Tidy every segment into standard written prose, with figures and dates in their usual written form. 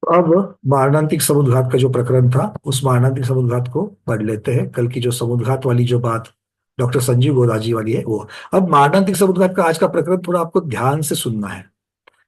तो अब मारणांतिक समुद्घात का जो प्रकरण था, उस मारणांतिक समुद्घात को पढ़ लेते हैं। कल की जो समुद्घात वाली जो बात डॉक्टर संजीव गोदाजी वाली है वो। अब मारणांतिक समुद्घात का आज का प्रकरण थोड़ा आपको ध्यान से सुनना है।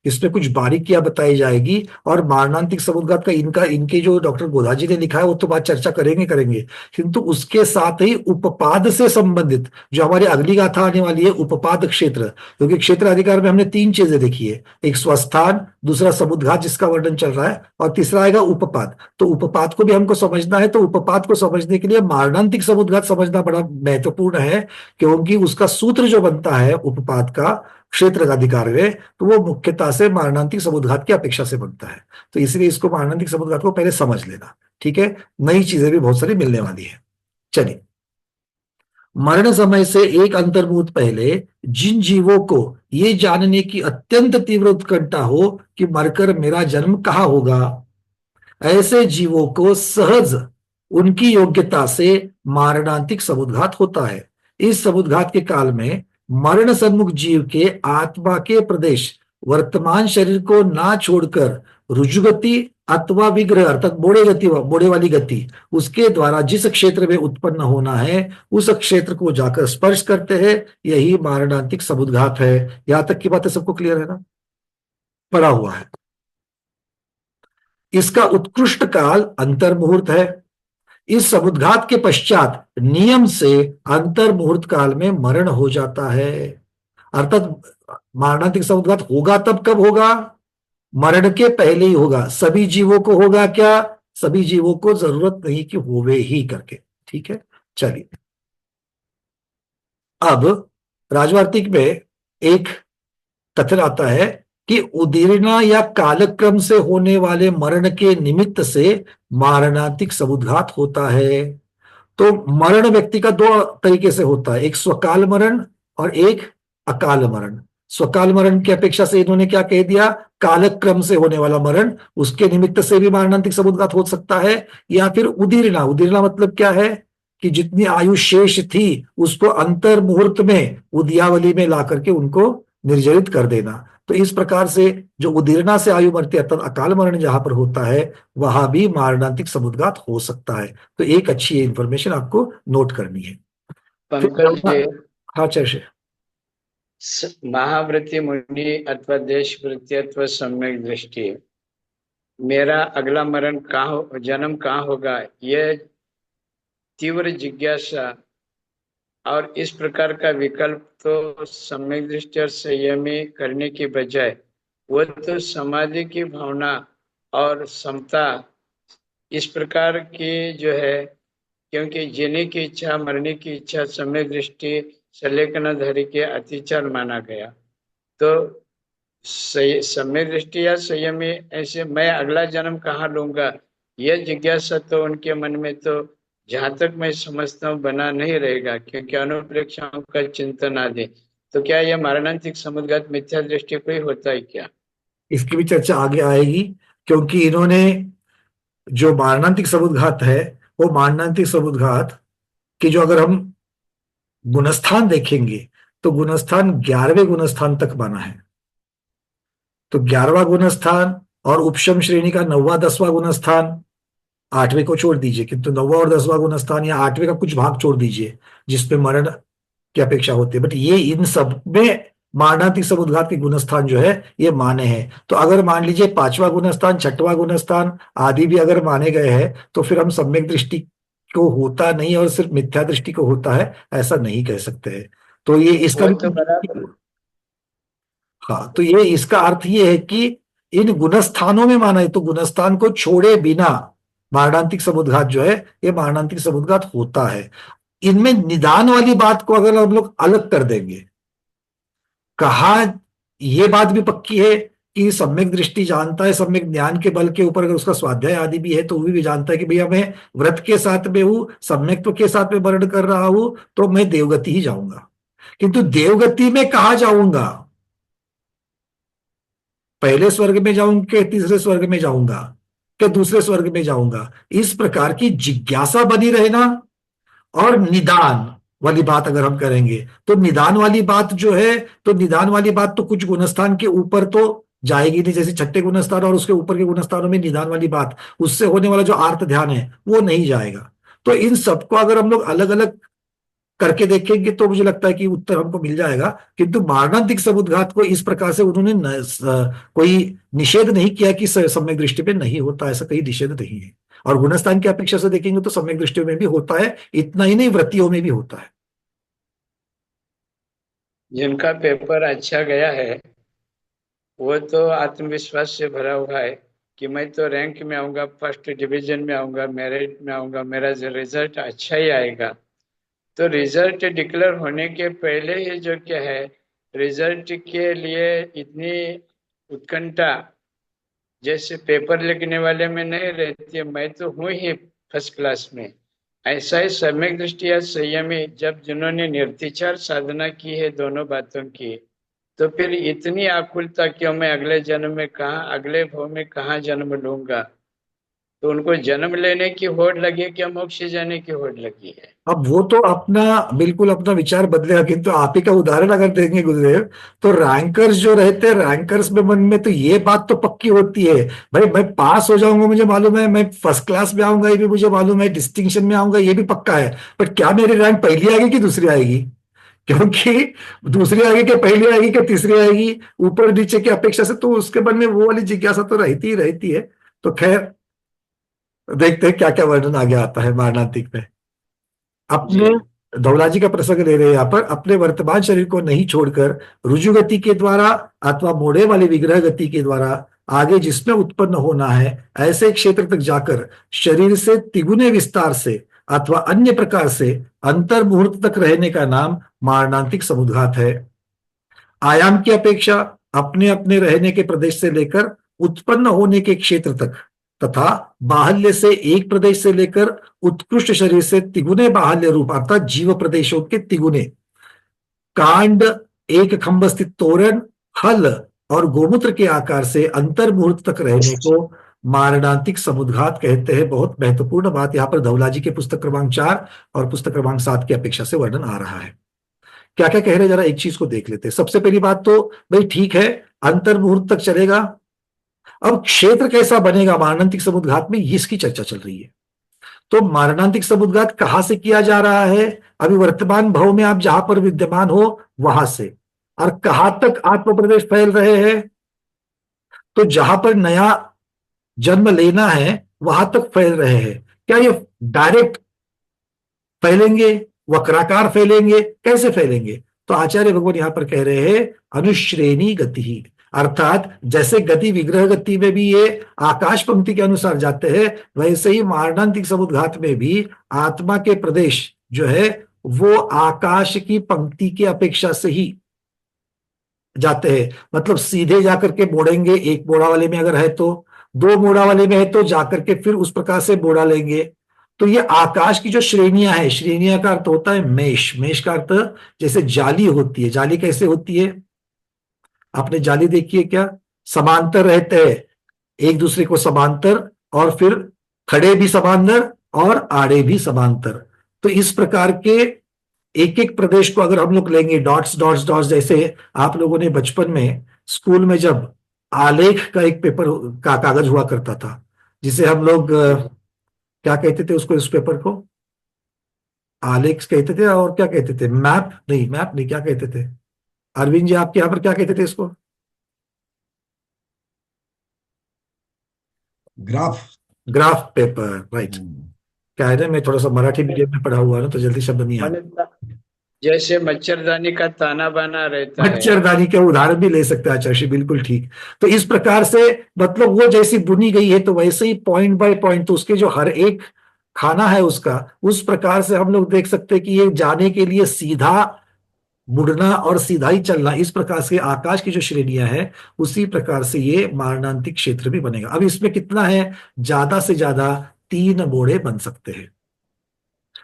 इसमें कुछ बारीकियां बताई जाएगी। और मारणांतिक समुद्घात का इनका इनके जो डॉक्टर गोधाजी ने लिखा है वो तो बात चर्चा करेंगे करेंगे, किंतु उसके साथ ही उपपाद से संबंधित जो हमारी अगली गाथा आने वाली है, उपपाद क्षेत्र। क्योंकि क्षेत्र अधिकार में हमने तीन चीजें देखी है, एक स्वस्थान, दूसरा समुद्घात जिसका वर्णन चल रहा है, और तीसरा आएगा उपपाद। तो उपपाद को भी हमको समझना है। तो उपपाद को समझने के लिए मारणांतिक समुद्घात समझना बड़ा महत्वपूर्ण है, क्योंकि उसका सूत्र जो बनता है उपपाद का क्षेत्र का अधिकार में, तो वो मुख्यतः से मारणांतिक समुद्घात की अपेक्षा से बनता है। तो इसलिए इसको मारणांतिक समुद्घात को पहले समझ लेना। ठीक है, नई चीजें भी बहुत सारी मिलने वाली है। चलिए, मरण समय से एक अंतर्मुहूर्त पहले जिन जीवों को ये जानने की अत्यंत तीव्र उत्कंठा हो कि मरकर मेरा जन्म कहाँ होगा, ऐसे जीवों को सहज उनकी योग्यता से मारणांतिक समुद्घात होता है। इस समुद्घात के काल में मरण सन्मुख जीव के आत्मा के प्रदेश वर्तमान शरीर को ना छोड़कर रुजुगति अथवा विग्रह अर्थात बोड़े वाली गति उसके द्वारा जिस क्षेत्र में उत्पन्न होना है उस क्षेत्र को जाकर स्पर्श करते हैं, यही मारणांतिक समुद्घात है। यहां तक की बातें सबको क्लियर है ना, पड़ा हुआ है। इसका उत्कृष्ट काल अंतर्मुहूर्त है। इस समुद्घात के पश्चात नियम से अंतर मुहूर्त काल में मरण हो जाता है। अर्थात मारणांतिक समुद्घात होगा तब कब होगा, मरण के पहले ही होगा। सभी जीवों को होगा क्या, सभी जीवों को जरूरत नहीं कि होवे ही करके। ठीक है, चलिए। अब राजवार्तिक में एक कथन आता है कि उदीरना या कालक्रम से होने वाले मरण के निमित्त से मारणांतिक समुद्घात होता है। तो मरण व्यक्ति का दो तरीके से होता है, एक स्वकाल मरण और एक अकाल मरण। स्वकाल मरण की अपेक्षा से इन्होंने क्या कह दिया, कालक्रम से होने वाला मरण, उसके निमित्त से भी मारणांतिक समुद्घात हो सकता है। या फिर उदीरना, उदीरना मतलब क्या है कि जितनी आयु शेष थी उसको अंतर मुहूर्त में उद्यावली में ला करके उनको निर्जरित कर देना। तो इस प्रकार से जो उदीरना से आयु मरती अर्थात अकाल मरण जहां पर होता है वहां भी मारणांतिक समुद्घात हो सकता है। तो एक अच्छी इंफॉर्मेशन आपको नोट करनी है। पंकज जी, हाँ चर्चे। महावृत्ति मुनि अथवा देश वृत्ति अथवा सम्यक दृष्टि, मेरा अगला मरण कहाँ, जन्म कहाँ होगा, यह तीव्र जिज्ञासा और इस प्रकार का विकल्प तो सम्यक दृष्टि और संयमी करने की बजाय वो तो समाधि की भावना और समता इस प्रकार की जो है, क्योंकि जीने की इच्छा मरने की इच्छा सम्यक दृष्टि सलेखनधारी के अतिचार माना गया। तो सम्यक दृष्टि या संयमी ऐसे मैं अगला जन्म कहाँ लूंगा, यह जिज्ञासा तो उनके मन में तो जहां तक मैं समझता हूँ बना नहीं रहेगा, क्योंकि अनुप्रेक्षाओं का चिंतन आदि। तो क्या यह मारणांतिक समुद्घात मिथ्या दृष्टि को ही होता है क्या? इसकी भी चर्चा आगे आएगी, क्योंकि इन्होंने जो मारणांतिक समुद्घात है वो मारणांतिक समुद्घात की जो अगर हम गुणस्थान देखेंगे तो गुणस्थान 11वें गुणस्थान तक बना है। तो 11वां गुणस्थान और उपशम श्रेणी का 9वां 10वां गुणस्थान, 8वें को छोड़ दीजिए, किंतु 9वां और 10वां गुणस्थान या 8वें का कुछ भाग छोड़ दीजिए जिसपे मरण की अपेक्षा होती है, बट ये इन सब में मारणांतिक समुद्घात के गुणस्थान जो है ये माने हैं। तो अगर मान लीजिए 5वां गुणस्थान 6वां गुणस्थान आदि भी अगर माने गए हैं तो फिर हम सम्यक दृष्टि को होता नहीं और सिर्फ मिथ्या दृष्टि को होता है ऐसा नहीं कह सकते हैं। तो ये इसका वो तो भी, बराबर। हाँ, तो ये इसका अर्थ ये है कि इन गुणस्थानों में माना है, तो गुणस्थान को छोड़े बिना मारणांतिक समुद्घात जो है ये मारणांतिक समुद्घात होता है। इनमें निदान वाली बात को अगर हम लोग अलग कर देंगे, कहा ये बात भी पक्की है कि सम्यक दृष्टि जानता है, सम्यक ज्ञान के बल के ऊपर अगर उसका स्वाध्याय आदि भी है तो वो भी जानता है कि भैया मैं व्रत के साथ में हूं, सम्यक्त्व के साथ में वर्ण कर रहा हूं, तो मैं देवगति ही जाऊंगा। किंतु देवगति में कहा जाऊंगा, पहले स्वर्ग में जाऊंगा कि तीसरे स्वर्ग में जाऊंगा कि दूसरे स्वर्ग में जाऊंगा, इस प्रकार की जिज्ञासा बनी रहना। और निदान वाली बात अगर हम करेंगे तो निदान वाली बात जो है, तो निदान वाली बात तो कुछ गुणस्थान के ऊपर तो जाएगी नहीं, जैसे छठे गुणस्थान और उसके ऊपर के गुणस्थानों में निदान वाली बात, उससे होने वाला जो आर्त ध्यान है वो नहीं जाएगा। तो इन सबको अगर हम लोग अलग अलग करके देखेंगे तो मुझे लगता है कि उत्तर हमको मिल जाएगा। किंतु मारणांतिक समुद्घात को इस प्रकार से उन्होंने कोई निषेध नहीं किया कि सम्यक दृष्टि पे नहीं होता, ऐसा कहीं निषेध नहीं है। और गुणस्थान की अपेक्षा से देखेंगे तो सम्यक दृष्टियों में भी होता है, इतना ही नहीं वृत्तियों में भी होता है। जिनका पेपर अच्छा गया है वो तो आत्मविश्वास से भरा हुआ है कि मैं तो रैंक में आऊंगा, फर्स्ट डिवीजन में आऊंगा, मेरिट में आऊंगा, मेरा रिजल्ट अच्छा ही आएगा। तो रिजल्ट डिक्लेयर होने के पहले ही जो क्या है, रिजल्ट के लिए इतनी उत्कंठा जैसे पेपर लिखने वाले में नहीं रहती है, मैं तो हूँ ही फर्स्ट क्लास में, ऐसा ही सम्यक दृष्टि या संयमी जब जिन्होंने निर्विचार साधना की है दोनों बातों की, तो फिर इतनी आकुलता क्यों, मैं अगले जन्म में कहाँ, अगले भव में कहाँ जन्म लूंगा। तो उनको जन्म लेने की होड़ लगी है क्या मोक्ष जाने की होड़ लगी है? अब वो तो अपना बिल्कुल अपना विचार बदलेगा, किंतु आप ही का उदाहरण अगर देंगे गुरुदेव, तो रैंकर्स जो रहते हैं, रैंकर्स में मन में तो ये बात तो पक्की होती है, भाई मैं पास हो जाऊंगा मुझे मालूम है, मैं फर्स्ट क्लास में आऊंगा ये भी मुझे मालूम है, डिस्टिंक्शन में आऊंगा ये भी पक्का है, बट क्या मेरी रैंक पहली आएगी कि दूसरी आएगी? क्योंकि दूसरी आएगी कि पहली आएगी कि तीसरी आएगी, ऊपर नीचे की अपेक्षा से तो उसके मन में वो वाली जिज्ञासा तो रहती ही रहती है। तो खैर, देखते हैं क्या क्या वर्णन आगे आता है मारणांतिक में। जी। अपने धौला जी का प्रसंग ले रहे हैं यहाँ पर, अपने वर्तमान शरीर को नहीं छोड़कर रुजु गति के द्वारा अथवा मोड़े वाली विग्रह गति के द्वारा आगे जिसमें उत्पन्न होना है ऐसे क्षेत्र तक जाकर शरीर से तिगुने विस्तार से अथवा अन्य प्रकार से अंतर मुहूर्त तक रहने का नाम मारणांतिक समुद्घात है। आयाम की अपेक्षा अपने अपने रहने के प्रदेश से लेकर उत्पन्न होने के क्षेत्र तक तथा बाहल्य से एक प्रदेश से लेकर उत्कृष्ट शरीर से तिगुने बाहल्य रूप अर्थात जीव प्रदेशों के तिगुने कांड, एक खंभ स्थित तोरण, हल और गोमूत्र के आकार से अंतर मुहूर्त तक रहने को मारणांतिक समुद्घात कहते हैं। बहुत महत्वपूर्ण बात यहाँ पर धौला जी के पुस्तक क्रमांक 4 और पुस्तक क्रमांक 7 की अपेक्षा से वर्णन आ रहा है। क्या क्या कह रहे हैं, जरा एक चीज को देख लेते हैं। सबसे पहली बात तो भाई ठीक है, अंतर मुहूर्त तक चलेगा। अब क्षेत्र कैसा बनेगा मारणांतिक समुद्घात में, इसकी चर्चा चल रही है। तो मारणांतिक समुद्घात कहां से किया जा रहा है? अभी वर्तमान भव में आप जहां पर विद्यमान हो वहां से, और कहां तक आत्म प्रदेश फैल रहे हैं? तो जहां पर नया जन्म लेना है वहां तक फैल रहे हैं। क्या ये डायरेक्ट फैलेंगे, वक्राकार फैलेंगे, कैसे फैलेंगे? तो आचार्य भगवान यहां पर कह रहे हैं अनुश्रेणी गति ही, अर्थात जैसे गति विग्रह गति में भी ये आकाश पंक्ति के अनुसार जाते हैं, वैसे ही मारणांतिक समुद्घात में भी आत्मा के प्रदेश जो है वो आकाश की पंक्ति की अपेक्षा से ही जाते हैं। मतलब सीधे जाकर के मोड़ेंगे, एक मोड़ा वाले में अगर है तो, दो मोड़ा वाले में है तो जाकर के फिर उस प्रकार से मोड़ा लेंगे। तो ये आकाश की जो श्रेणियां हैं, श्रेणियां का अर्थ होता है मेष, मेष का अर्थ जैसे जाली होती है। जाली कैसे होती है? आपने जाली देखी है क्या? समांतर रहते हैं, एक दूसरे को समांतर, और फिर खड़े भी समांतर और आड़े भी समांतर। तो इस प्रकार के एक एक प्रदेश को अगर हम लोग लेंगे, डॉट्स डॉट्स डॉट्स, जैसे आप लोगों ने बचपन में स्कूल में जब आलेख का एक पेपर का कागज हुआ करता था, जिसे हम लोग क्या कहते थे उसको, उस पेपर को आलेख कहते थे, और क्या कहते थे, मैप नहीं, मैप नहीं, क्या कहते थे अरविंद जी आपके यहाँ पर, क्या कहते थे इसको? ग्राफ। Graph paper, right. क्या है ना, मैं थोड़ा सा मराठी मीडियम में पढ़ा हुआ ना तो जल्दी शब्द नहीं मैंने आता। जैसे मच्छरदानी का ताना बाना रहता है। मच्छरदानी का उदाहरण भी ले सकते हैं आचार्य, बिल्कुल ठीक। तो इस प्रकार से मतलब वो जैसी बुनी गई है तो वैसे ही पॉइंट बाय पॉइंट, तो उसके जो हर एक खाना है उसका, उस प्रकार से हम लोग देख सकते हैं कि ये जाने के लिए सीधा मुड़ना और सीधा ही चलना, इस प्रकार से आकाश की जो श्रेणियां हैं उसी प्रकार से ये मारणांतिक क्षेत्र भी बनेगा। अब इसमें कितना है, ज्यादा से ज्यादा 3 मोड़े बन सकते हैं।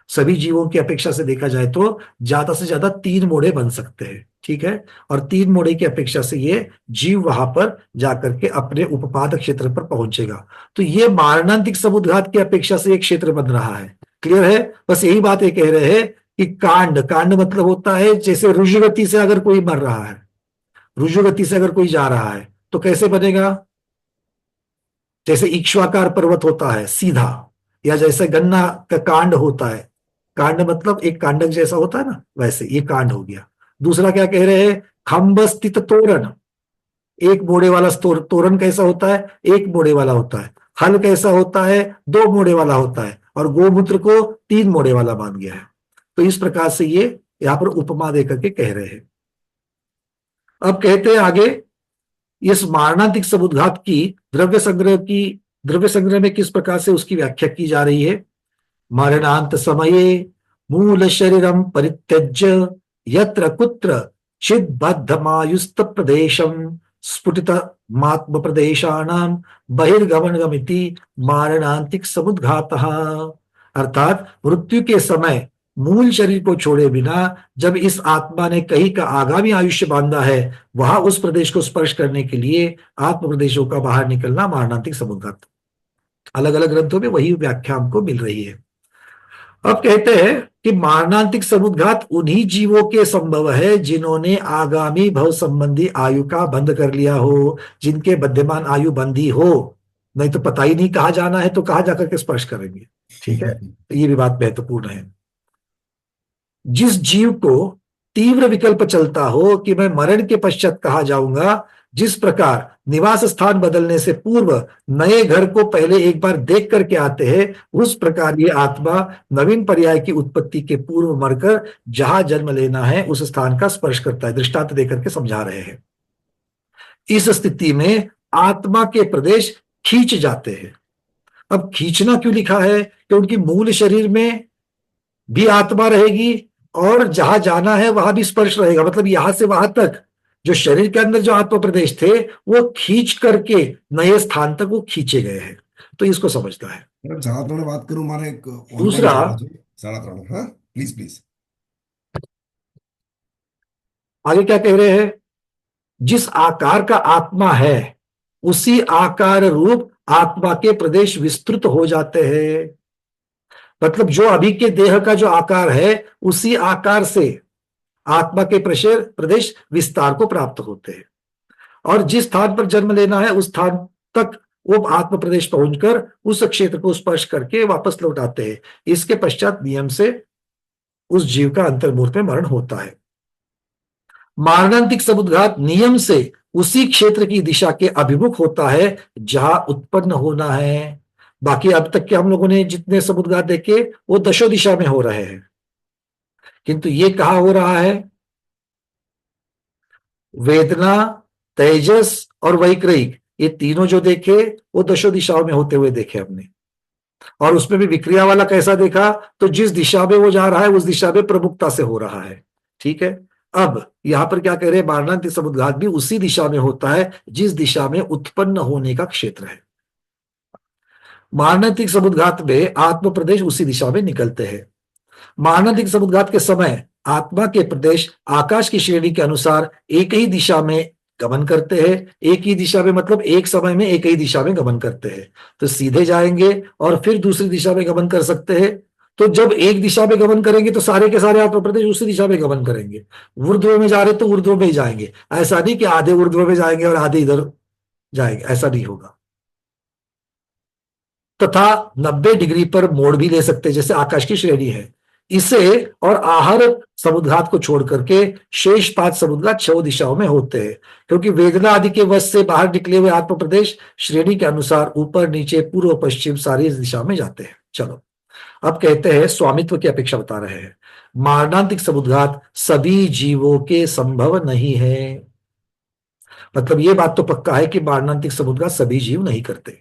सभी जीवों की अपेक्षा से देखा जाए तो ज्यादा से ज्यादा 3 मोड़े बन सकते हैं, ठीक है। और 3 मोड़े की अपेक्षा से ये जीव वहां पर जाकर के अपने उपपाद क्षेत्र पर पहुंचेगा। तो ये मारणांतिक समुद्घात की अपेक्षा से एक क्षेत्र बन रहा है। क्लियर है? बस यही बात ये कह रहे हैं कि कांड, कांड मतलब होता है जैसे रुजुगति से अगर कोई मर रहा है, रुजुगति से अगर कोई जा रहा है तो कैसे बनेगा? जैसे इक्ष्वाकार पर्वत होता है सीधा, या जैसे गन्ना का कांड होता है, कांड मतलब एक कांडक जैसा होता है ना, वैसे ये कांड हो गया। दूसरा क्या कह रहे हैं? खम्भ स्थित तोरण, एक मोड़े वाला तोरण कैसा होता है? एक मोड़े वाला होता है। हल कैसा होता है? दो मोड़े वाला होता है। और गोमूत्र को तीन मोड़े वाला मान गया है। तो इस प्रकार से ये यहां पर उपमा देकर के कह रहे हैं। अब कहते हैं आगे, इस मारणांतिक समुद्घात की द्रव्य संग्रह में किस प्रकार से उसकी व्याख्या की जा रही है? मरणांत समये मूल शरीरम परित्यज्य यत्र कुत्र चिद्बद्धमायुस्त प्रदेशम स्फुटित मात्म प्रदेशानाम बहिर्गमनगमिति मारणांतिक समुद्घातः। अर्थात मृत्यु के समय मूल शरीर को छोड़े बिना जब इस आत्मा ने कहीं का आगामी आयुष्य बांधा है, वहां उस प्रदेश को स्पर्श करने के लिए आत्म प्रदेशों का बाहर निकलना मारणांतिक समुद्घात। अलग अलग ग्रंथों में वही व्याख्या हमको मिल रही है। अब कहते हैं कि मारणांतिक समुद्घात उन्हीं जीवों के संभव है जिन्होंने आगामी भव संबंधी आयु का बंध कर लिया हो, जिनके विद्यमान आयु बंधी हो। नहीं तो पता ही नहीं कहाँ जाना है, तो कहाँ जाकर के स्पर्श करेंगे। ठीक है, तो ये भी बात महत्वपूर्ण है। जिस जीव को तीव्र विकल्प चलता हो कि मैं मरण के पश्चात कहाँ जाऊंगा, जिस प्रकार निवास स्थान बदलने से पूर्व नए घर को पहले एक बार देख करके आते हैं, उस प्रकार ये आत्मा नवीन पर्याय की उत्पत्ति के पूर्व मरकर जहां जन्म लेना है उस स्थान का स्पर्श करता है। दृष्टांत देकर के समझा रहे हैं। इस स्थिति में आत्मा के प्रदेश खींच जाते हैं। अब खींचना क्यों लिखा है? क्योंकि मूल शरीर में भी आत्मा रहेगी और जहां जाना है वहां भी स्पर्श रहेगा। मतलब यहां से वहां तक जो शरीर के अंदर जो आत्मा प्रदेश थे वो खींच करके नए स्थान तक वो खींचे गए हैं। तो इसको समझना है। मैडम साढ़ा त्रण बात करूं, मारे एक ऑनलाइन दूसरा, कॉल है जी। साढ़ा त्रण, हाँ प्लीज प्लीज। आगे क्या कह रहे हैं? जिस आकार का आत्मा है उसी आकार रूप आत्मा के प्रदेश विस्तृत हो जाते हैं। मतलब जो अभी के देह का जो आकार है उसी आकार से आत्मा के प्रदेश विस्तार को प्राप्त होते हैं। और जिस स्थान पर जन्म लेना है उस स्थान तक वो आत्म प्रदेश पहुंचकर उस क्षेत्र को स्पर्श करके वापस लौट आते हैं। इसके पश्चात नियम से उस जीव का अंतर्मुहूर्त में मरण होता है। मारणांतिक समुद्घात नियम से उसी क्षेत्र की दिशा के अभिमुख होता है जहां उत्पन्न होना है। बाकी अब तक के हम लोगों ने जितने समुद्घात देखे वो दशो दिशा में हो रहे हैं, किंतु ये कहा हो रहा है? वेदना, तेजस और वैक्रिक, ये तीनों जो देखे वो दशो दिशाओं में होते हुए देखे हमने। और उसमें भी विक्रिया वाला कैसा देखा? तो जिस दिशा में वो जा रहा है उस दिशा में प्रमुखता से हो रहा है। ठीक है, अब यहां पर क्या कह रहे हैं? मारणांतिक समुद्घात भी उसी दिशा में होता है जिस दिशा में उत्पन्न होने का क्षेत्र है। मारणांतिक समुद्घात में आत्म प्रदेश उसी दिशा में निकलते हैं। मारणांतिक समुद्घात के समय आत्मा के प्रदेश आकाश की श्रेणी के अनुसार एक ही दिशा में गमन करते हैं। एक ही दिशा में मतलब एक समय में एक ही दिशा में गमन करते हैं। तो सीधे जाएंगे और फिर दूसरी दिशा में गमन कर सकते हैं। तो जब एक दिशा में गमन करेंगे तो सारे के सारे आत्मा प्रदेश उसी दिशा में गमन करेंगे। ऊर्ध्व में जा रहे तो ऊर्ध्व में ही जाएंगे। ऐसा नहीं कि आधे ऊर्ध्व में जाएंगे और आधे इधर जाएंगे, ऐसा नहीं होगा। तथा 90 डिग्री पर मोड़ भी ले सकते हैं, जैसे आकाश की श्रेणी है। इसे और आहर समुद्घात को छोड़ करके शेष 5 समुद्घात 6 दिशाओं में होते हैं, क्योंकि वेदना आदि के वश से बाहर निकले हुए आत्म प्रदेश श्रेणी के अनुसार ऊपर नीचे पूर्व पश्चिम सारी इस दिशा में जाते हैं। चलो, अब कहते हैं स्वामित्व की अपेक्षा बता रहे हैं। मारणांतिक समुद्घात सभी जीवों के संभव नहीं है। मतलब ये बात तो पक्का है कि मारणांतिक समुद्घात सभी जीव नहीं करते।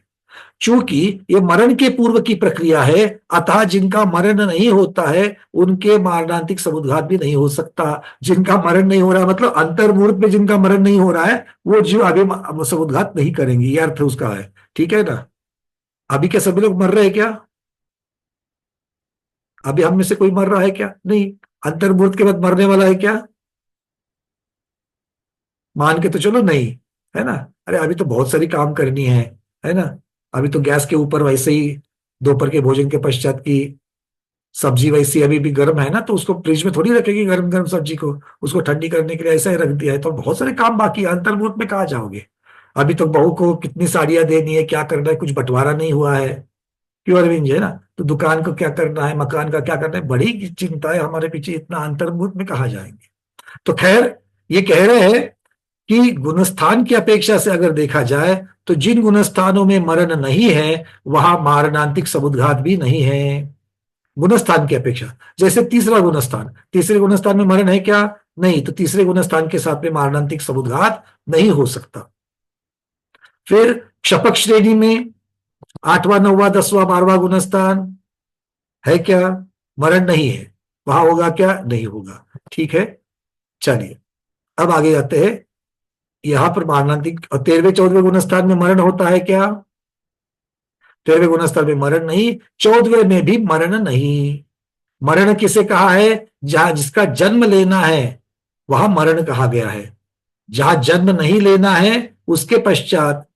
चूंकि ये मरण के पूर्व की प्रक्रिया है, अतः जिनका मरण नहीं होता है उनके मारणांतिक समुद्घात भी नहीं हो सकता। जिनका मरण नहीं हो रहा है मतलब अंतर्मुहूर्त में जिनका मरण नहीं हो रहा है वो जीव अभी समुद्घात नहीं करेंगे, ये अर्थ उसका है। ठीक है ना? अभी क्या सभी लोग मर रहे हैं क्या? अभी हम में से कोई मर रहा है क्या? नहीं। अंतर्मुहूर्त के बाद मरने वाला है क्या? मान के तो चलो नहीं, है ना? अरे अभी तो बहुत सारी काम करनी है ना? अभी तो गैस के ऊपर वैसे ही दोपहर के भोजन के पश्चात की सब्जी वैसी अभी भी गर्म है ना, तो उसको फ्रिज में थोड़ी रखेगी गर्म गर्म सब्जी को, उसको ठंडी करने के लिए ऐसा ही रख दिया है। तो बहुत सारे काम बाकी है, अंतर्मुहूर्त में कहाँ जाओगे? अभी तो बहू को कितनी साड़ियां देनी है, क्या करना है, कुछ बंटवारा नहीं हुआ है, क्यों अरविंद जी, है ना। तो दुकान को क्या करना है, मकान का क्या करना है, बड़ी चिंता है हमारे पीछे, इतना अंतर्मुख में कहा जाएंगे। तो खैर, ये कह रहे हैं कि गुणस्थान की अपेक्षा से अगर देखा जाए तो जिन गुणस्थानों में मरण नहीं है वहां मारणांतिक समुद्घात भी नहीं है, गुणस्थान की अपेक्षा। जैसे तीसरा गुणस्थान, तीसरे गुणस्थान में मरण है क्या, नहीं, तो तीसरे गुणस्थान के साथ में मारणांतिक समुद्घात नहीं हो सकता। फिर क्षपक श्रेणी में 8वां 9वां 10वां 12वां गुणस्थान है क्या, मरण नहीं है, वहां होगा क्या, नहीं होगा। ठीक है, चलिए अब आगे जाते हैं। यहां पर मारणांतिक 13वें 14वें गुणस्थान में मरण होता है क्या, 13वें गुणस्थान में मरण नहीं, 14वें में भी मरण नहीं। मरण किसे कहा है, जहां जिसका जन्म लेना है वहां मरण कहा गया है। जहां जन्म नहीं लेना है उसके पश्चात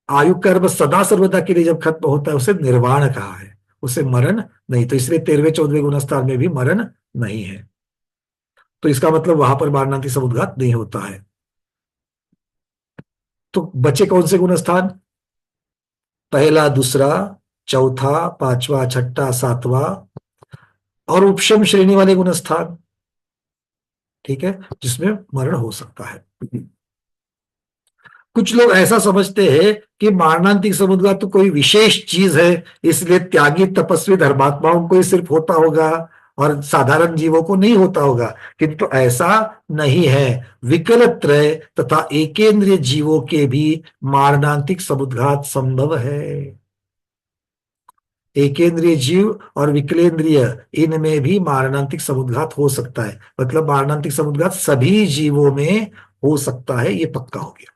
आयु कर्म सदा सर्वदा के लिए जब खत्म होता है उसे निर्वाण कहा है, उसे मरण नहीं। तो इसलिए 13वें 14वें गुणस्थान में भी मरण नहीं है, तो इसका मतलब वहां पर मारणांतिक समुद्घात नहीं होता है। तो बचे कौन से गुणस्थान, पहला, दूसरा, चौथा, पांचवा, छठा, सातवां और उपशम श्रेणी वाले गुणस्थान, ठीक है, जिसमें मरण हो सकता है। कुछ लोग ऐसा समझते हैं कि मारणांतिक समुद्घात तो कोई विशेष चीज है, इसलिए त्यागी तपस्वी धर्मात्माओं को ही सिर्फ होता होगा और साधारण जीवों को नहीं होता होगा, किंतु ऐसा नहीं है। विकलत्रय तथा एकेंद्रिय जीवों के भी मारणांतिक समुद्घात संभव है। एकेंद्रिय जीव और विकलेंद्रिय, इनमें भी मारणांतिक समुद्घात हो सकता है, मतलब मारणांतिक समुद्घात सभी जीवों में हो सकता है, ये पक्का हो गया।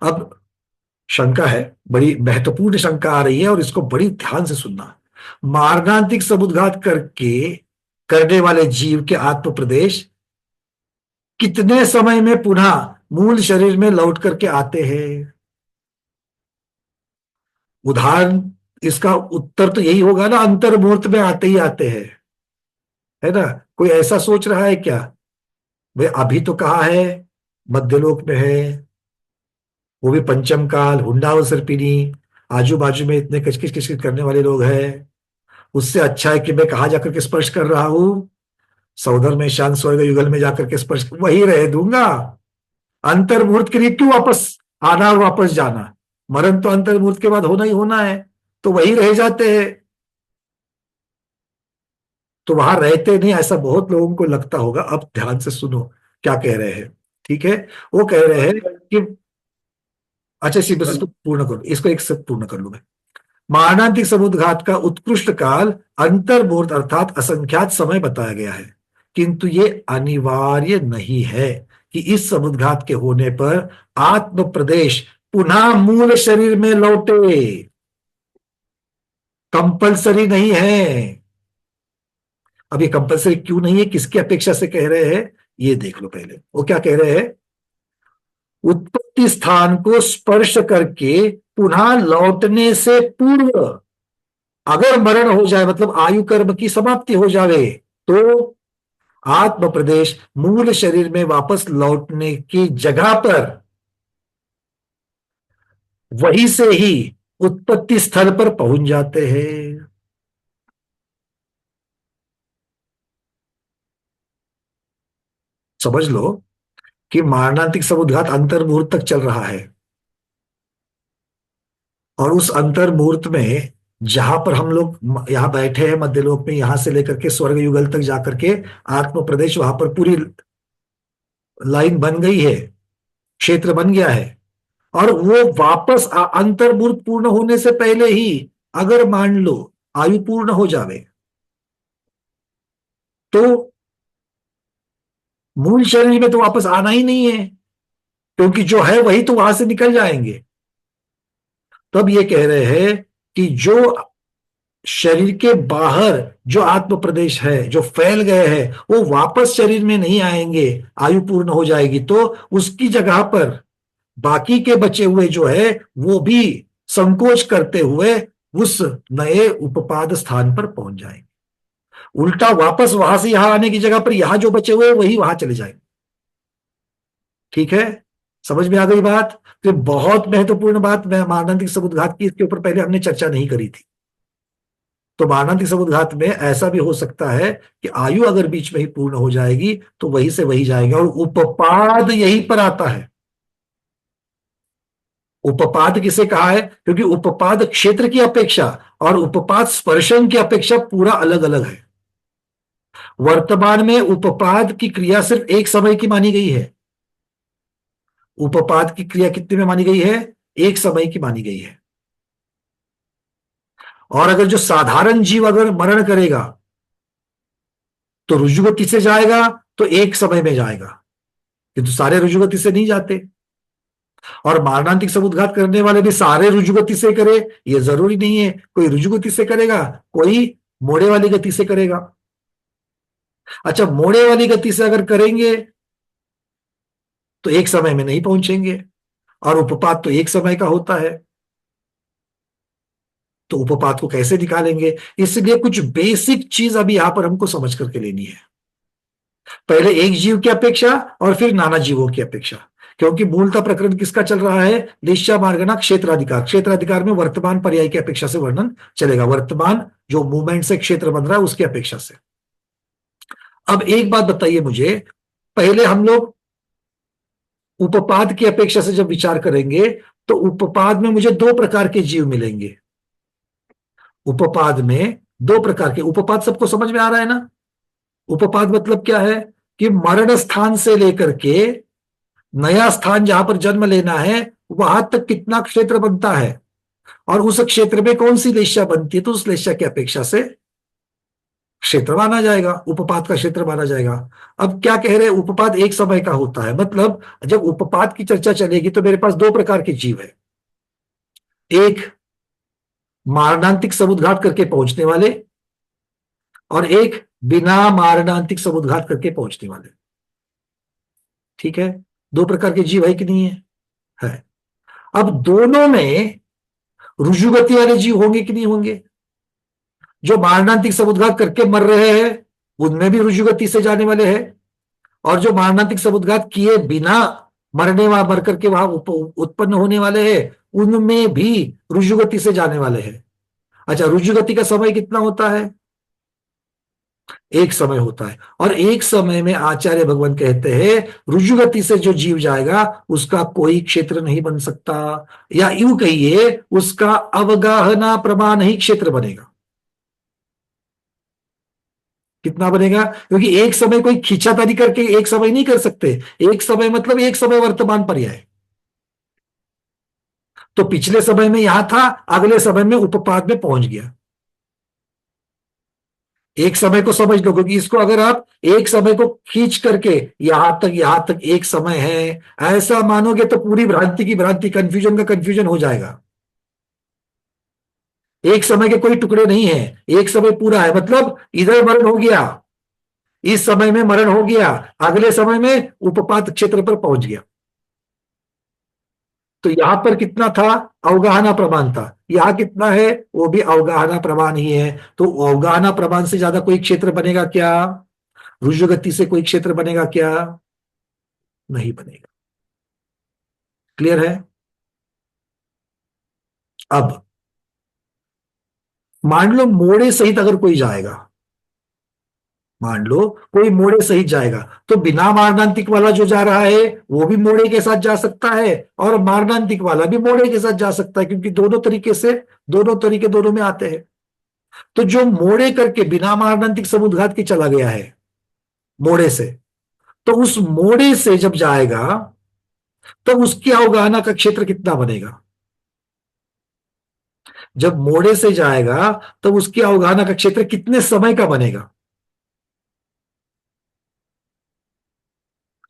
अब शंका है, बड़ी महत्वपूर्ण शंका आ रही है और इसको बड़ी ध्यान से सुनना। मारणांतिक समुद्घात करने वाले जीव के आत्म प्रदेश कितने समय में पुनः मूल शरीर में लौट करके आते हैं। उदाहरण, इसका उत्तर तो यही होगा ना, अंतर्मुहूर्त में आते ही आते हैं, है ना। कोई ऐसा सोच रहा है क्या, वे अभी तो कहा है मध्यलोक में है, वो भी पंचम काल, हुंडाव सर्पिनी, आजू बाजू में इतने किचकिच किचकिच करने वाले लोग हैं। उससे अच्छा है कि मैं कहा जाकर के स्पर्श कर रहा हूं, सौधर में शांत स्वर्ग युगल में जाकर के स्पर्श वही रह दूंगा। अंतर्मुहूर्त के लिए क्यों वापस आना और वापस जाना, मरण तो अंतर्मुहूर्त के बाद होना ही होना है, तो वही रह जाते हैं। तो वहां रहते नहीं, ऐसा बहुत लोगों को लगता होगा। अब ध्यान से सुनो क्या कह रहे हैं, ठीक है। वो कह रहे हैं कि, अच्छा इसी बस इसको पूर्ण करो, इसको एक से पूर्ण कर लू मैं। मारणांतिक समुद्घात का उत्कृष्ट काल अंतर्मुहूर्त अर्थात असंख्यात समय बताया गया है, किंतु ये अनिवार्य नहीं है कि इस समुद्घात के होने पर आत्म प्रदेश पुनः मूल शरीर में लौटे, कंपलसरी नहीं है। अब ये कंपलसरी क्यों नहीं है, किसकी अपेक्षा से कह रहे हैं, ये देख लो पहले। वो क्या कह रहे हैं, उत्पत्ति स्थान को स्पर्श करके पुनः लौटने से पूर्व अगर मरण हो जाए, मतलब आयु कर्म की समाप्ति हो जावे, तो आत्म प्रदेश मूल शरीर में वापस लौटने की जगह पर वहीं से ही उत्पत्ति स्थल पर पहुंच जाते हैं। समझ लो कि मारणांतिक समुद्घात अंतर्मुहूर्त तक चल रहा है, और उस अंतर मुहूर्त में जहां पर हम लोग यहां बैठे हैं मध्यलोक में, यहां से लेकर के स्वर्ग युगल तक जाकर के आत्म प्रदेश, वहां पर पूरी लाइन बन गई है, क्षेत्र बन गया है। और वो वापस अंतर मुहूर्त पूर्ण होने से पहले ही अगर मान लो आयु पूर्ण हो जावे, तो मूल शरीर में तो वापस आना ही नहीं है, क्योंकि जो है वही तो वहां से निकल जाएंगे। तब ये कह रहे हैं कि जो शरीर के बाहर जो आत्म प्रदेश है, जो फैल गए हैं, वो वापस शरीर में नहीं आएंगे, आयु पूर्ण हो जाएगी तो उसकी जगह पर बाकी के बचे हुए जो है वो भी संकोच करते हुए उस नए उपपाद स्थान पर पहुंच जाएंगे। उल्टा वापस वहां से यहां आने की जगह पर यहां जो बचे हुए वही वहां चले जाएंगे। ठीक है, समझ में आ गई बात? तो ये बहुत महत्वपूर्ण बात मैं मारणांतिक समुद्घात की, इसके ऊपर पहले हमने चर्चा नहीं करी थी। तो मारणांतिक समुद्घात में ऐसा भी हो सकता है कि आयु अगर बीच में ही पूर्ण हो जाएगी तो वहीं से वही जाएगा, और उपपाद यहीं पर आता है। उपपाद किसे कहा है? क्योंकि उपपाद क्षेत्र की अपेक्षा और उपपाद स्पर्शन की अपेक्षा पूरा अलग अलग है। वर्तमान में उपपाद की क्रिया सिर्फ एक समय की मानी गई है। उपपाद की क्रिया कितने में मानी गई है? एक समय की मानी गई है। और अगर जो साधारण जीव अगर मरण करेगा तो रुजुगति से जाएगा, तो एक समय में जाएगा, किंतु सारे रुजुगति से नहीं जाते। और मारणांतिक समुद्घात करने वाले भी सारे रुजुगति से करे ये जरूरी नहीं है। कोई रुजुगति से करेगा, कोई मोड़े वाली गति से करेगा। अच्छा, मोड़े वाली गति से अगर करेंगे तो एक समय में नहीं पहुंचेंगे, और उपपात तो एक समय का होता है, तो उपपात को कैसे निकालेंगे? इसलिए कुछ बेसिक चीज अभी यहां पर हमको समझ करके लेनी है। पहले एक जीव की अपेक्षा और फिर नाना जीवों की अपेक्षा, क्योंकि मूलतः प्रकरण किसका चल रहा है? निश्चय मार्गना क्षेत्राधिकार। क्षेत्राधिकार में वर्तमान पर्याय की अपेक्षा से वर्णन चलेगा, वर्तमान जो मूवमेंट से क्षेत्र बन रहा है उसकी अपेक्षा से। अब एक बात बताइए मुझे, पहले हम लोग उपपाद की अपेक्षा से जब विचार करेंगे तो उपपाद में मुझे दो प्रकार के जीव मिलेंगे। उपपाद में दो प्रकार के, उपपाद सबको समझ में आ रहा है ना? उपपाद मतलब क्या है कि मरण स्थान से लेकर के नया स्थान जहां पर जन्म लेना है वहां तक कितना क्षेत्र बनता है, और उस क्षेत्र में कौन सी लेशा बनती है, तो उस लेशा की अपेक्षा से क्षेत्र माना जाएगा, उपपाद का क्षेत्र माना जाएगा। अब क्या कह रहे हैं? उपपाद एक समय का होता है, मतलब जब उपपाद की चर्चा चलेगी तो मेरे पास दो प्रकार के जीव है। एक मारणांतिक समुद्घात करके पहुंचने वाले, और एक बिना मारणांतिक समुद्घात करके पहुंचने वाले। ठीक है, दो प्रकार के जीव है कि नहीं है? है। अब दोनों में रुजुगति वाले जीव होंगे कि नहीं होंगे? जो मारणांतिक समुद्घात करके मर रहे हैं उनमें भी रुजुगति से जाने वाले हैं, और जो मारणांतिक समुद्घात किए बिना मर करके वहां उत्पन्न होने वाले हैं उनमें भी रुजुगति से जाने वाले हैं। अच्छा, रुजुगति का समय कितना होता है? एक समय होता है, और एक समय में आचार्य भगवान कहते हैं रुजुगति से जो जीव जाएगा उसका कोई क्षेत्र नहीं बन सकता, या यूं कहिए उसका अवगाहना प्रमाण ही क्षेत्र बनेगा। कितना बनेगा? क्योंकि एक समय कोई खींचातानी करके एक समय नहीं कर सकते। एक समय मतलब एक समय वर्तमान पर्याय। तो पिछले समय में यहां था, अगले समय में उपपाद में पहुंच गया। एक समय को समझ लो, क्योंकि इसको अगर आप एक समय को खींच करके यहां तक एक समय है ऐसा मानोगे तो पूरी भ्रांति की भ्रांति, कंफ्यूजन का कंफ्यूजन हो जाएगा। एक समय के कोई टुकड़े नहीं है, एक समय पूरा है, मतलब इधर मरण हो गया, इस समय में मरण हो गया, अगले समय में उपपात क्षेत्र पर पहुंच गया। तो यहां पर कितना था? अवगाहना प्रमाण था। यहां कितना है? वो भी अवगाहना प्रमाण ही है। तो अवगाहना प्रमाण से ज्यादा कोई क्षेत्र बनेगा क्या? रुजुगति से कोई क्षेत्र बनेगा क्या? नहीं बनेगा। क्लियर है? अब मान लो मोड़े सहित अगर कोई जाएगा, मान लो कोई मोड़े सहित जाएगा, तो बिना मारणांतिक वाला जो जा रहा है वो भी मोड़े के साथ जा सकता है, और मारणांतिक वाला भी मोड़े के साथ जा सकता है, क्योंकि दोनों तरीके से दोनों तरीके दोनों में आते हैं। तो जो मोड़े करके बिना मारणांतिक समुद्घात के चला गया है मोड़े से, तो उस मोड़े से जब जाएगा तब उसकी अवगाहना का क्षेत्र कितना बनेगा? जब मोड़े से जाएगा तब उसकी अवगाहना का क्षेत्र कितने समय का बनेगा?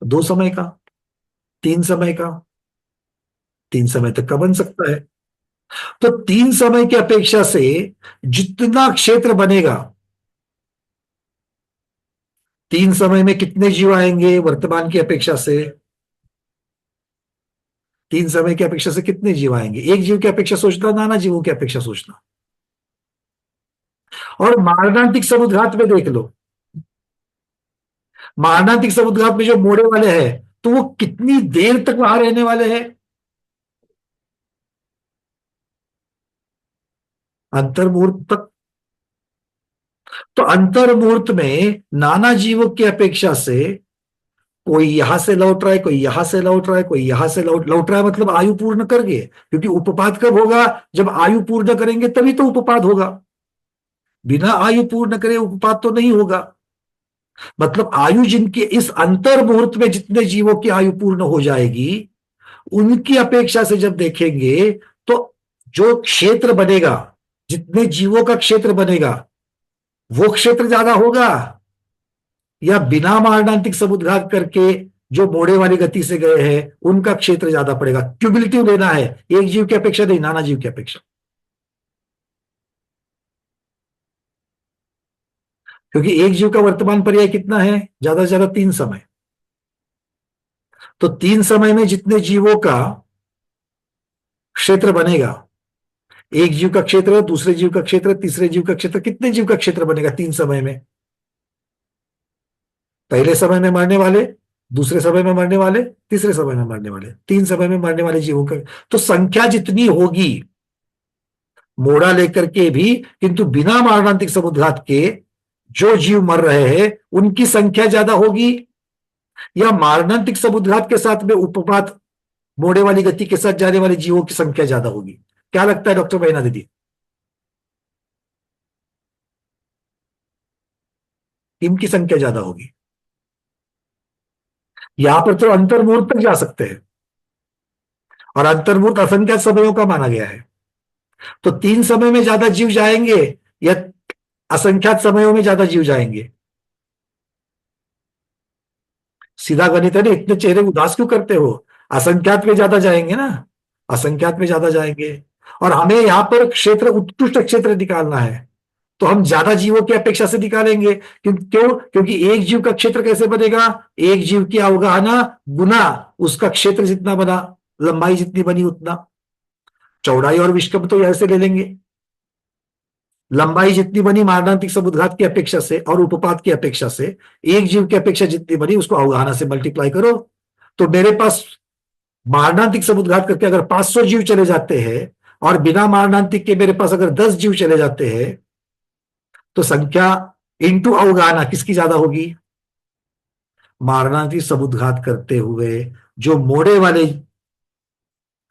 2 समय का, 3 समय का? 3 समय तक का बन सकता है। तो 3 समय की अपेक्षा से जितना क्षेत्र बनेगा, 3 समय में कितने जीव आएंगे वर्तमान की अपेक्षा से? 3 समय की अपेक्षा से कितने जीव आएंगे? एक जीव की अपेक्षा सोचना, नाना जीवों की अपेक्षा सोचना। और मारणांतिक समुद्घात में देख लो, मारणांतिक समुद्घात में जो मोड़े वाले हैं तो वो कितनी देर तक वहां रहने वाले हैं? अंतर्मुहूर्त तक। तो अंतर्मुहूर्त में नाना जीवों की अपेक्षा से कोई यहां से लौट रहा है, कोई यहां से लौट रहा है, कोई यहां से लौट लौट रहा है, मतलब आयु पूर्ण कर गए, क्योंकि उपपाद कब होगा? जब आयु पूर्ण करेंगे तभी तो उपपाद होगा। बिना आयु पूर्ण करे उपपाद तो नहीं होगा। मतलब आयु जिनके इस अंतर मुहूर्त में जितने जीवों की आयु पूर्ण हो जाएगी, उनकी अपेक्षा से जब देखेंगे तो जो क्षेत्र बनेगा, जितने जीवों का क्षेत्र बनेगा, वो क्षेत्र ज्यादा होगा, या बिना मारणांतिक समुद्घात करके जो मोड़े वाली गति से गए हैं उनका क्षेत्र ज्यादा पड़ेगा? क्यूमुलेटिव लेना है, एक जीव की अपेक्षा नहीं, नाना जीव की अपेक्षा। क्योंकि एक जीव का वर्तमान पर्याय कितना है? ज्यादा से ज्यादा 3 समय। तो 3 समय में जितने जीवों का क्षेत्र बनेगा, एक जीव का क्षेत्र, दूसरे जीव का क्षेत्र, तीसरे जीव का क्षेत्र, कितने जीव का क्षेत्र बनेगा 3 समय में? पहले समय में मरने वाले, दूसरे समय में मरने वाले, तीसरे समय में मरने वाले, 3 समय में मरने वाले जीवों का तो संख्या जितनी होगी मोड़ा लेकर के भी, किंतु बिना मारणांतिक समुद्घात के जो जीव मर रहे हैं उनकी संख्या ज्यादा होगी, या मारणांतिक समुद्घात के साथ में उपपात मोड़े वाली गति के साथ जाने वाले जीवों की संख्या ज्यादा होगी? क्या लगता है डॉक्टर महीना दीदी? इनकी संख्या ज्यादा होगी। यहां पर तो अंतर्मुहूर्त तक जा सकते हैं, और अंतर्मुहूर्त असंख्यात समयों का माना गया है। तो 3 समय में ज्यादा जीव जाएंगे या असंख्यात समयों में ज्यादा जीव जाएंगे? सीधा गणित है ना, इतने चेहरे उदास क्यों करते हो? असंख्यात में ज्यादा जाएंगे ना, असंख्यात में ज्यादा जाएंगे। और हमें यहां पर क्षेत्र, उत्कृष्ट क्षेत्र निकालना है, तो हम ज्यादा जीवों की अपेक्षा से निकालेंगे। क्यों? क्योंकि एक जीव का क्षेत्र कैसे बनेगा? एक जीव की अवगाहना गुना उसका क्षेत्र जितना बना, लंबाई जितनी बनी उतना। चौड़ाई और विष्कंभ तो ऐसे ले लेंगे, लंबाई जितनी बनी मारणांतिक समुद्घात की अपेक्षा से और उपपात की अपेक्षा से, एक जीव की अपेक्षा जितनी बनी उसको अवगाहना से मल्टीप्लाई करो। तो मेरे पास मारणांतिक समुद्घात करके अगर 500 जीव चले जाते हैं, और बिना मारणांतिक के मेरे पास अगर 10 जीव चले जाते हैं, तो संख्या इंटू अवगाहना किसकी ज्यादा होगी? मारणांतिक समुद्घात करते हुए जो मोड़े वाले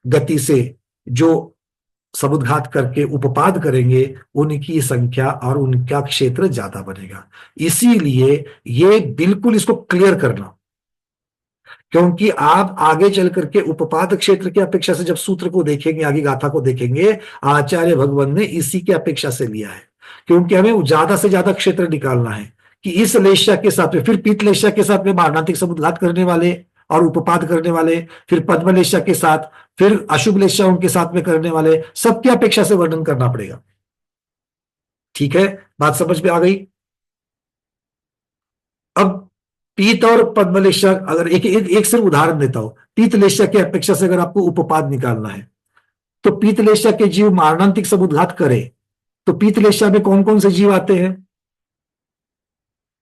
गति से जो समुद्घात करके उपपाद करेंगे, उनकी संख्या और उनका क्षेत्र ज्यादा बनेगा। इसीलिए ये बिल्कुल इसको क्लियर करना, क्योंकि आप आगे चल करके उपपाद क्षेत्र की अपेक्षा से जब सूत्र को देखेंगे, आगे गाथा को देखेंगे, आचार्य भगवान ने इसी की अपेक्षा से लिया है। क्योंकि हमें ज्यादा से ज्यादा क्षेत्र निकालना है कि इस लेशा के साथ में, फिर पीत लेशा के साथ में मारणांतिक समुद्घात करने वाले और उपपाद करने वाले, फिर पद्म लेशा के साथ, फिर अशुभ लेशाओं के साथ में करने वाले, सबकी अपेक्षा से वर्णन करना पड़ेगा। ठीक है, बात समझ में आ गई? अब पीत और पद्मलेशा, अगर एक सिर्फ उदाहरण देता हूं, पीत लेशा की अपेक्षा से अगर आपको उपपाद निकालना है, तो पीत लेशा के जीव मारणांतिक समुद्घात करे तो पीत लेशा में कौन कौन से जीव आते हैं?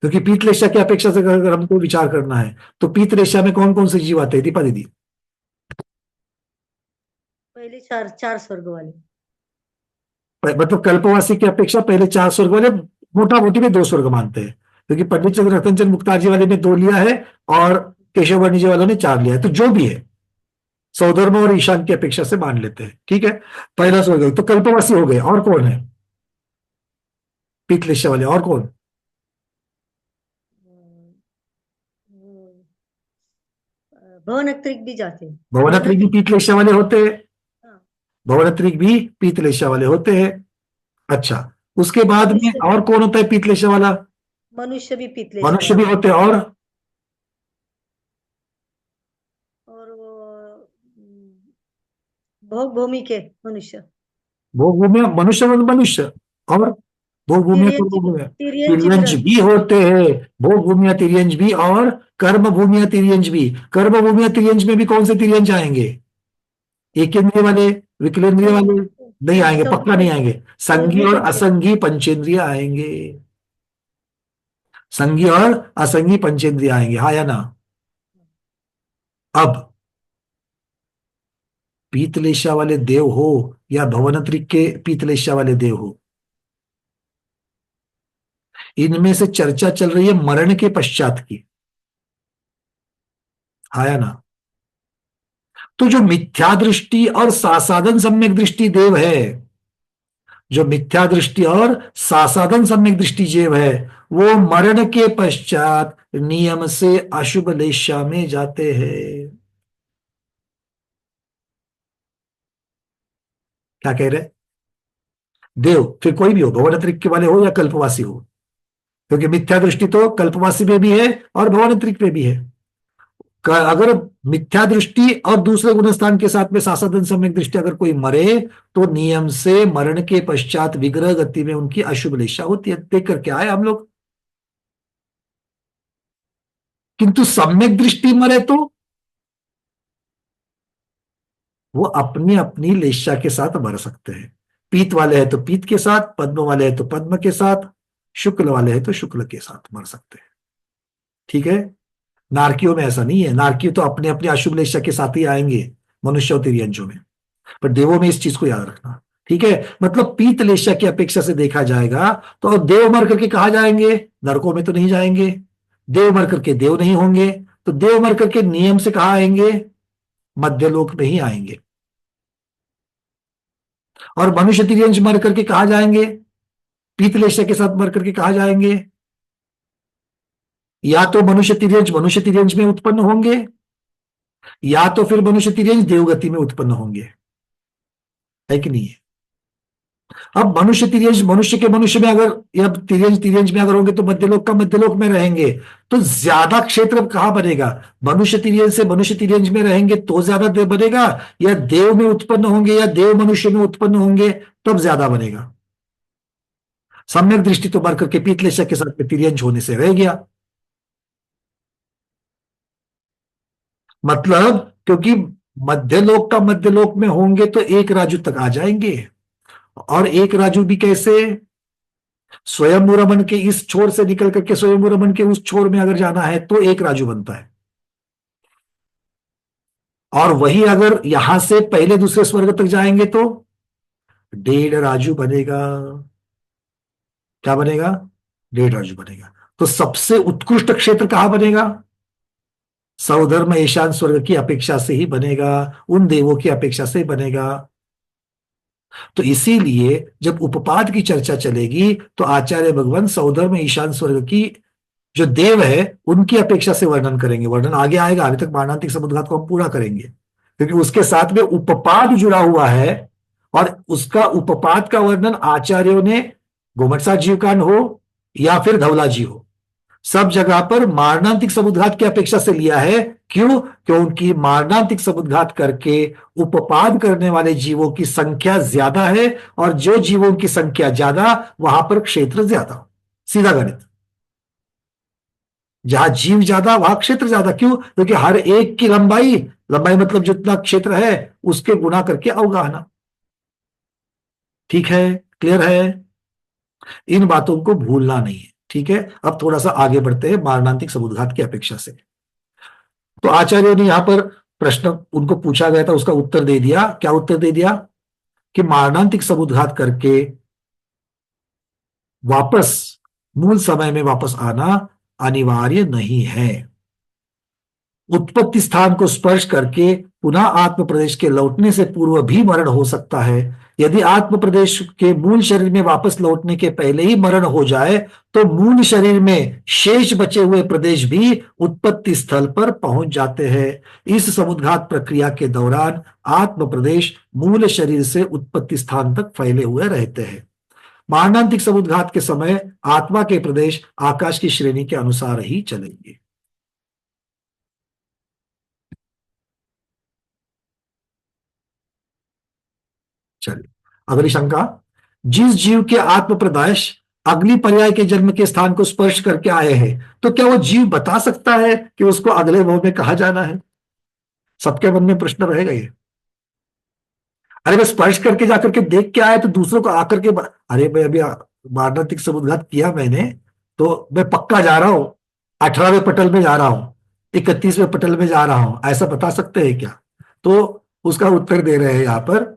क्योंकि पीत लेशा की अपेक्षा से अगर हमको विचार करना है, तो पीत लेशा में कौन कौन से जीव आते हैं दीपा दीदी? पहले चार चार स्वर्ग वाले, मतलब कल्पवासी की अपेक्षा पहले 4 स्वर्ग वाले, मोटा मोटी में 2 स्वर्ग मानते हैं, क्योंकि पंडित चंद्र रतन चंद मुक्तार जी वाले ने 2 लिया है और केशव वर्णी जी वालों ने 4 लिया है। तो जो भी है सौधर्म और ईशान की अपेक्षा से मान लेते हैं। ठीक है, पहला स्वर्ग तो कल्पवासी हो गए। और कौन है पीतलेशा वाले? और कौन? भवनत्रिक भी जाते हैं। भवनत्रिक भी पीतलेशा वाले होते हैं, हाँ। भवनत्रिक भी पीतलेशा वाले होते हैं। अच्छा, उसके बाद में मनुष्य और कौन होता है पीतलेशा वाला? मनुष्य भी पीतले मनुष्य भी होते हैं। और वो भोग भूमि के मनुष्य, भोग भूमि मनुष्य मतलब मनुष्य, और भोग भूमि तिर्यंज भी होते हैं। भोग भूमि तिर्यंज भी, और कर्म भूमि तिर्यंज भी। कर्म भूमि तिर्यंज में भी कौन से तिर्यंज आएंगे? एक इंद्रिय वाले, विकलेंद्रिय वाले नहीं आएंगे, पक्का नहीं आएंगे। संगी और असंगी पंचेंद्रिय आएंगे, संगी और असंगी पंचेंद्रिय आएंगे, हाँ या ना? अब पीतलेशा वाले देव हो या भवनत्रिक के पीतलेशा वाले देव हो, इनमें से चर्चा चल रही है मरण के पश्चात की, आया ना। तो जो मिथ्या दृष्टि और सासाधन सम्यक दृष्टि देव है, जो मिथ्या दृष्टि और सासाधन सम्यक दृष्टि जीव है, वो मरण के पश्चात नियम से अशुभ लेशा में जाते हैं। क्या कह रहे? देव फिर कोई भी हो, भवनत्रिक वाले हो या कल्पवासी हो, क्योंकि मिथ्या दृष्टि तो कल्पवासी में भी है और भवनत्रिक में भी है। अगर मिथ्या दृष्टि और दूसरे गुणस्थान के साथ में सासाधन सम्यक दृष्टि अगर कोई मरे, तो नियम से मरण के पश्चात विग्रह गति में उनकी अशुभ लेशा होती है। देख करके आए हम लोग। किंतु सम्यक दृष्टि मरे तो वो अपनी अपनी लेशा के साथ मर सकते हैं। पीत वाले हैं तो पीत के साथ, पद्म वाले हैं तो पद्म के साथ, शुक्ल वाले हैं तो शुक्ल के साथ मर सकते हैं। ठीक है। नारकियों में ऐसा नहीं है, नारकियों तो अपने अपने अशुभ लेशा के साथ ही आएंगे मनुष्य और तिर्यंजों में, पर देवों में इस चीज को याद रखना। ठीक है। मतलब पीत लेशा की अपेक्षा से देखा जाएगा तो देव मर करके कहा जाएंगे, नरकों में तो नहीं जाएंगे। देव मर करके देव नहीं होंगे, तो देव मर करके नियम से कहा आएंगे, मध्यलोक में ही आएंगे। और मनुष्य तिर्यंज मर करके कहा जाएंगे, पीत लेशा के साथ मर करके कहा जाएंगे, या तो मनुष्य तिर्यंज में उत्पन्न होंगे, या तो फिर मनुष्य तिर्यंज देवगति में उत्पन्न होंगे। है कि नहीं है? अब मनुष्य के मनुष्य में अगर, या तिर्यंज में अगर होंगे तो मध्यलोक का मध्यलोक में रहेंगे, तो ज्यादा क्षेत्र कहां बनेगा? मनुष्य तिर्यंज में रहेंगे तो ज्यादा देव बनेगा, या देव में उत्पन्न होंगे या देव मनुष्य में उत्पन्न होंगे तब ज्यादा बनेगा। सम्यक दृष्टि तो मर करके पीतलेशा के साथ में तिर्यंज होने से रह गया। मतलब क्योंकि मध्यलोक का मध्यलोक में होंगे तो एक राजू तक आ जाएंगे, और एक राजू भी कैसे? स्वयं रमन के इस छोर से निकल करके स्वयं रमन के उस छोर में अगर जाना है तो एक राजू बनता है, और वही अगर यहां से पहले दूसरे स्वर्ग तक जाएंगे तो 1.5 राजू बनेगा। क्या बनेगा? 1.5 राजू बनेगा। तो सबसे उत्कृष्ट क्षेत्र कहां बनेगा? सौधर्म ईशान स्वर्ग की अपेक्षा से ही बनेगा, उन देवों की अपेक्षा से बनेगा। तो इसीलिए जब उपपाद की चर्चा चलेगी तो आचार्य भगवान सौधर्म ईशान स्वर्ग की जो देव है उनकी अपेक्षा से वर्णन करेंगे। वर्णन आगे आएगा, अभी तक मारणांतिक समुद्घात को हम पूरा करेंगे, क्योंकि उसके साथ में उपपाद जुड़ा हुआ है, और उसका उपपाद का वर्णन आचार्यों ने गोमटसा जीवकान हो या फिर धवला जी हो, सब जगह पर मारणांतिक समुद्घात की अपेक्षा से लिया है। क्यों? क्योंकि मारणांतिक समुद्घात करके उपपाद करने वाले जीवों की संख्या ज्यादा है, और जो जीवों की संख्या ज्यादा वहां पर क्षेत्र ज्यादा। सीधा गणित, जहां जीव ज्यादा वहां क्षेत्र ज्यादा। क्यों? क्योंकि हर एक की लंबाई मतलब जितना क्षेत्र है उसके गुणा करके अवगाहना। ठीक है, क्लियर है? इन बातों को भूलना नहीं है। ठीक है। अब थोड़ा सा आगे बढ़ते हैं मारणांतिक समुद्घात की अपेक्षा से। तो आचार्यों ने यहां पर प्रश्न उनको पूछा गया था, उसका उत्तर दे दिया। क्या उत्तर दे दिया? कि मारणांतिक समुद्घात करके वापस मूल समय में वापस आना अनिवार्य नहीं है। उत्पत्ति स्थान को स्पर्श करके पुनः आत्म प्रदेश के लौटने से पूर्व भी मरण हो सकता है। यदि आत्म प्रदेश के मूल शरीर में वापस लौटने के पहले ही मरण हो जाए तो मूल शरीर में शेष बचे हुए प्रदेश भी उत्पत्ति स्थल पर पहुंच जाते हैं। इस समुद्घात प्रक्रिया के दौरान आत्म प्रदेश मूल शरीर से उत्पत्ति स्थान तक फैले हुए रहते हैं। मारणांतिक समुद्घात के समय आत्मा के प्रदेश आकाश की श्रेणी के अनुसार ही चलेंगे। चलिए अगली शंका। जिस जीव के आत्म प्रदेश अगली पर्याय के जन्म के स्थान को स्पर्श करके आए हैं, तो क्या वो जीव बता सकता है कि उसको अगले भव में कहा जाना है? सबके मन में प्रश्न रहेगा ये। अरे मैं स्पर्श करके जाकर के देख के आया तो दूसरों को आकर के अरे मैं अभी मारणांतिक समुद्घात किया मैंने, तो मैं पक्का जा रहा हूं, 18वें पटल में जा रहा हूं। 31वें पटल में जा रहा हूं, ऐसा बता सकते हैं क्या? तो उसका उत्तर दे रहे हैं यहां पर,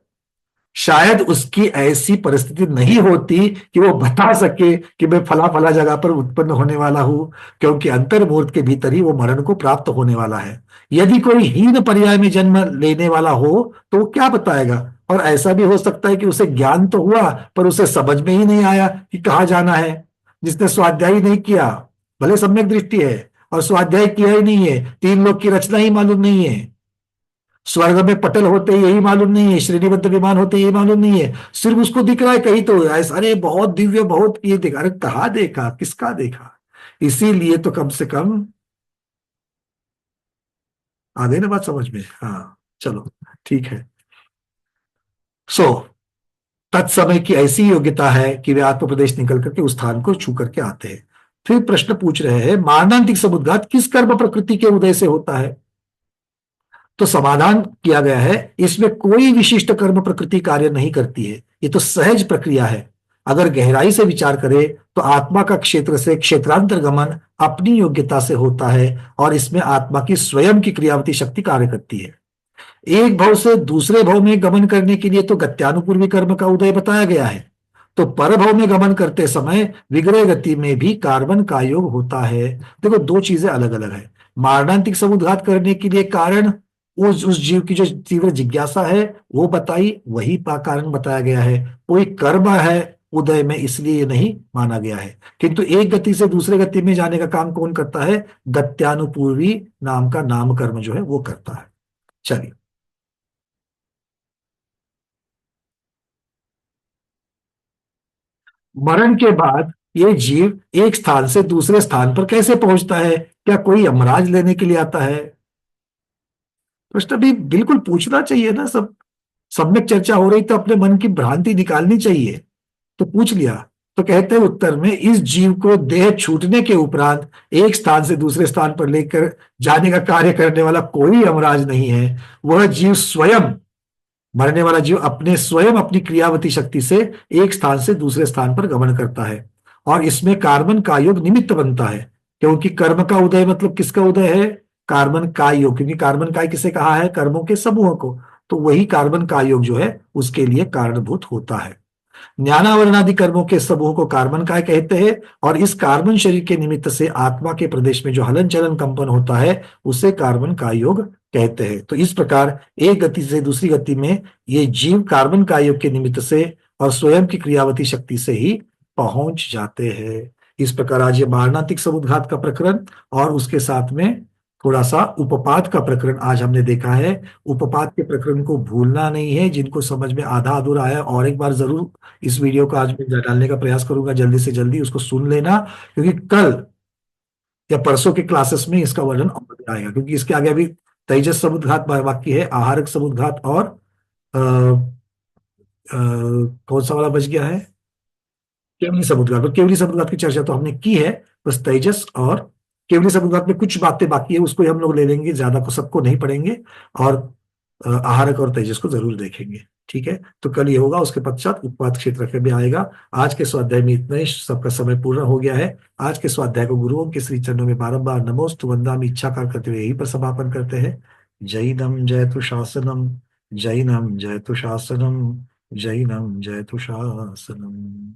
शायद उसकी ऐसी परिस्थिति नहीं होती कि वो बता सके कि मैं फला फला जगह पर उत्पन्न होने वाला हूं, क्योंकि अंतर्मुहूर्त के भीतर ही वो मरण को प्राप्त होने वाला है। यदि कोई हीन पर्याय में जन्म लेने वाला हो तो वो क्या बताएगा? और ऐसा भी हो सकता है कि उसे ज्ञान तो हुआ पर उसे समझ में ही नहीं आया कि कहाँ जाना है। जिसने स्वाध्याय ही नहीं किया, भले सम्यक दृष्टि है और स्वाध्याय किया ही नहीं है, तीन लोक की रचना ही मालूम नहीं है, स्वर्ग में पटल होते ही यही मालूम नहीं है, श्रेणीबद्ध विमान होते यही मालूम नहीं है, सिर्फ उसको दिख रहा है कहीं तो ऐसा, अरे बहुत दिव्य, बहुत ये देखा, अरे कहाँ देखा, किसका देखा? इसीलिए तो कम से कम आ गई ना बात समझ में? हाँ चलो ठीक है। सो तत्समय की ऐसी योग्यता है कि वे आत्म प्रदेश निकल करके उस स्थान को छू करके आते हैं। फिर प्रश्न पूछ रहे हैं, मारणांतिक समुद्घात किस कर्म प्रकृति के उदय से होता है? तो समाधान किया गया है, इसमें कोई विशिष्ट कर्म प्रकृति कार्य नहीं करती है, ये तो सहज प्रक्रिया है। अगर गहराई से विचार करें तो आत्मा का क्षेत्र से क्षेत्रांतर गमन अपनी योग्यता से होता है और इसमें आत्मा की स्वयं की क्रियावती शक्ति कार्य करती है। एक भव से दूसरे भव में गमन करने के लिए तो गत्यानुपूर्वी कर्म का उदय बताया गया है, तो परभव में गमन करते समय विग्रह गति में भी कार्बन का योग होता है। देखो दो चीजें अलग अलग है। मारणांतिक समुद्घात करने के लिए कारण उस जीव की जो तीव्र जिज्ञासा है वो बताई, वही कारण बताया गया है। कोई कर्म है उदय में, इसलिए ये नहीं माना गया है। किंतु एक गति से दूसरे गति में जाने का काम कौन करता है? गत्यानुपूर्वी नाम का नाम कर्म जो है वो करता है। चलिए, मरण के बाद ये जीव एक स्थान से दूसरे स्थान पर कैसे पहुंचता है? क्या कोई यमराज लेने के लिए आता है? प्रश्न भी बिल्कुल पूछना चाहिए ना। सब में चर्चा हो रही तो अपने मन की भ्रांति निकालनी चाहिए, तो पूछ लिया। तो कहते हैं उत्तर में, इस जीव को देह छूटने के उपरांत एक स्थान से दूसरे स्थान पर लेकर जाने का कार्य करने वाला कोई यमराज नहीं है। वह जीव स्वयं, मरने वाला जीव अपने स्वयं अपनी क्रियावती शक्ति से एक स्थान से दूसरे स्थान पर गमन करता है और इसमें कार्बन का योग निमित्त बनता है। क्योंकि कर्म का उदय मतलब किसका उदय है? कार्बन का योग, क्योंकि कार्बन काय किसे कहा है? कर्मों के समूह को। तो वही कार्बन का योग जो है उसके लिए कारणभूत होता है। ज्ञानावरणादि कर्मों के समूह को कार्बन काय कहते हैं और इस कार्बन शरीर के निमित्त से आत्मा के प्रदेश में जो हलन चलन कंपन होता है उसे कार्बन का योग कहते हैं। तो इस प्रकार एक गति से दूसरी गति में ये जीव कार्बन का योग के निमित्त से और स्वयं की क्रियावती शक्ति से ही पहुंच जाते हैं। इस प्रकार आज ये मारणांतिक समुद्घात का प्रकरण और उसके साथ में थोड़ा सा उपपात का प्रकरण आज हमने देखा है। उपपात के प्रकरण को भूलना नहीं है। जिनको समझ में आधा अधूरा आया, और एक बार जरूर इस वीडियो को आज मैं डालने का प्रयास करूंगा, जल्दी से जल्दी उसको सुन लेना, क्योंकि कल या परसों के क्लासेस में इसका वर्णन और आएगा। क्योंकि इसके आगे अभी तेजस समुद्घात बाकी है, आहारक समुद्घात और अ, कौन सा वाला बच गया है? केवली समुद्घात। तो केवली समुद्घात की चर्चा तो हमने की है, बस तेजस और केवली समुद्घात में कुछ बातें बाकी है, उसको हम लोग ले लेंगे, ज्यादा को सबको नहीं पढ़ेंगे। और आहारक और तेजस को जरूर देखेंगे। ठीक है, तो कल ये होगा, उसके पश्चात उपपात क्षेत्र में भी आएगा। आज के स्वाध्याय में इतना ही, सबका समय पूर्ण हो गया है। आज के स्वाध्याय को गुरुओं के श्री चरणों में बारंबार नमोस्तु वंदामि इच्छाकार करते हुए यहीं पर समापन करते हैं। जैनम जयतु शासनम, जैनम जयतु शासनम, जैनम जयतु शासनम।